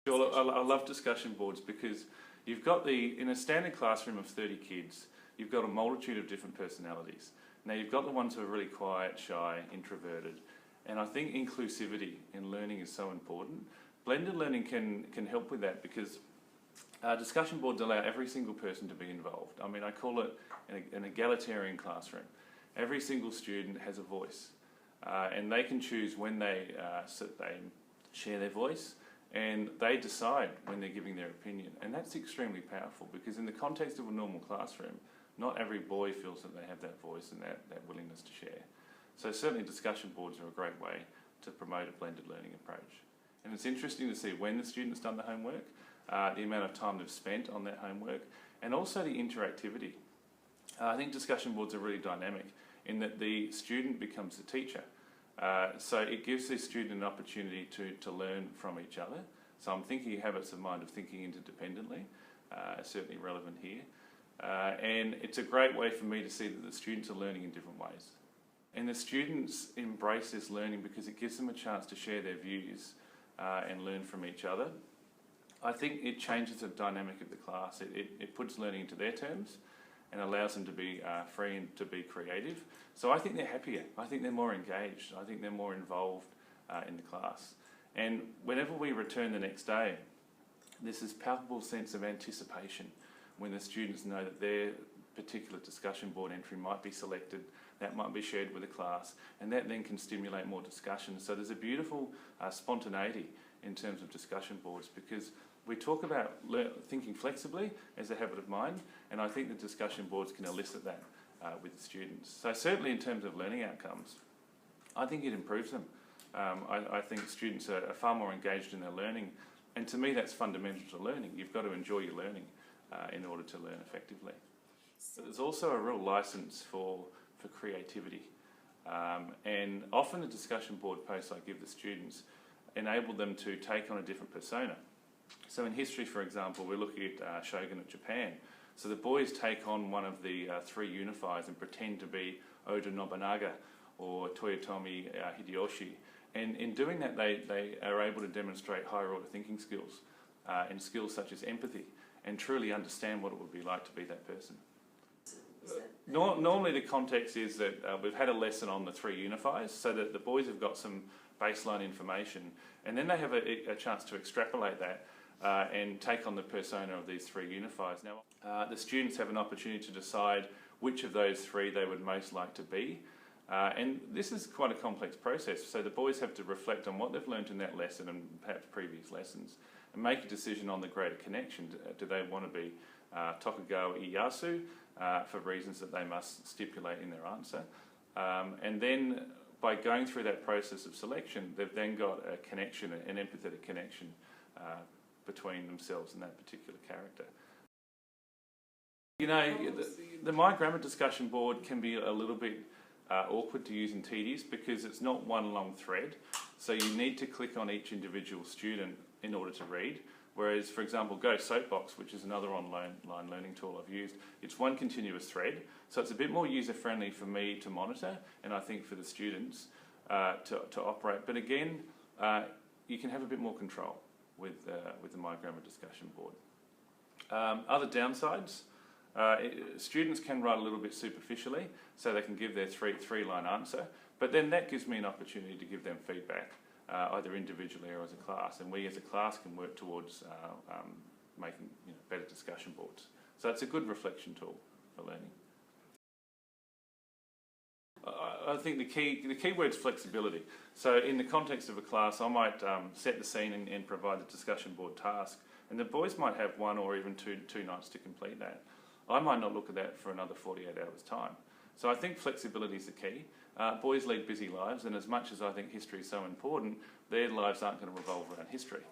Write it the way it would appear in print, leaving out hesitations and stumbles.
Sure, I love discussion boards because you've got in a standard classroom of 30 kids, you've got a multitude of different personalities. Now you've got the ones who are really quiet, shy, introverted, and I think inclusivity in learning is so important. Blended learning can help with that because discussion boards allow every single person to be involved. I mean, I call it an egalitarian classroom. Every single student has a voice, and they can choose when they share their voice, and they decide when they're giving their opinion. And that's extremely powerful because in the context of a normal classroom, not every boy feels that they have that voice and that willingness to share. So certainly discussion boards are a great way to promote a blended learning approach. And it's interesting to see when the student's done the homework, the amount of time they've spent on that homework, and also the interactivity. I think discussion boards are really dynamic in that the student becomes the teacher. So it gives the student an opportunity to learn from each other. So I'm thinking habits of mind of thinking interdependently, are certainly relevant here. And it's a great way for me to see that the students are learning in different ways. And the students embrace this learning because it gives them a chance to share their views and learn from each other. I think it changes the dynamic of the class. It puts learning into their terms and allows them to be free and to be creative. So I think they're happier. I think they're more engaged. I think they're more involved in the class. And whenever we return the next day, there's this palpable sense of anticipation when the students know that their particular discussion board entry might be selected, that might be shared with the class, and that then can stimulate more discussion. So there's a beautiful spontaneity in terms of discussion boards because we talk about thinking flexibly as a habit of mind, and I think the discussion boards can elicit that with the students. So certainly in terms of learning outcomes, I think it improves them. I think students are far more engaged in their learning, and to me that's fundamental to learning. You've got to enjoy your learning in order to learn effectively. But there's also a real license for creativity, and often the discussion board posts I give the students enable them to take on a different persona. So in history, for example, we're looking at Shogunate Japan. So the boys take on one of the three unifiers and pretend to be Oda Nobunaga or Toyotomi Hideyoshi. And in doing that, they are able to demonstrate higher order thinking skills and skills such as empathy and truly understand what it would be like to be that person. Normally the context is that we've had a lesson on the three unifiers so that the boys have got some baseline information, and then they have a chance to extrapolate that and take on the persona of these three unifiers. Now, the students have an opportunity to decide which of those three they would most like to be, and this is quite a complex process. So the boys have to reflect on what they've learned in that lesson and perhaps previous lessons, and make a decision on the greater connection. Do they want to be Tokugawa Ieyasu for reasons that they must stipulate in their answer, and then by going through that process of selection, they've then got a connection, an empathetic connection between themselves and that particular character. You know, the My Grammar discussion board can be a little bit awkward to use and tedious because it's not one long thread. So you need to click on each individual student in order to read. Whereas, for example, Go Soapbox, which is another online learning tool I've used, it's one continuous thread. So it's a bit more user-friendly for me to monitor, and I think for the students to operate. But again, you can have a bit more control with the My Grammar discussion board. Other downsides, students can write a little bit superficially, so they can give their three-line answer, but then that gives me an opportunity to give them feedback, either individually or as a class, and we as a class can work towards making better discussion boards. So it's a good reflection tool for learning. I think the key word is flexibility. So in the context of a class, I might set the scene and provide the discussion board task, and the boys might have one or even two nights to complete that. I might not look at that for another 48 hours time. So I think flexibility is the key. Boys lead busy lives, and as much as I think history is so important, their lives aren't going to revolve around history.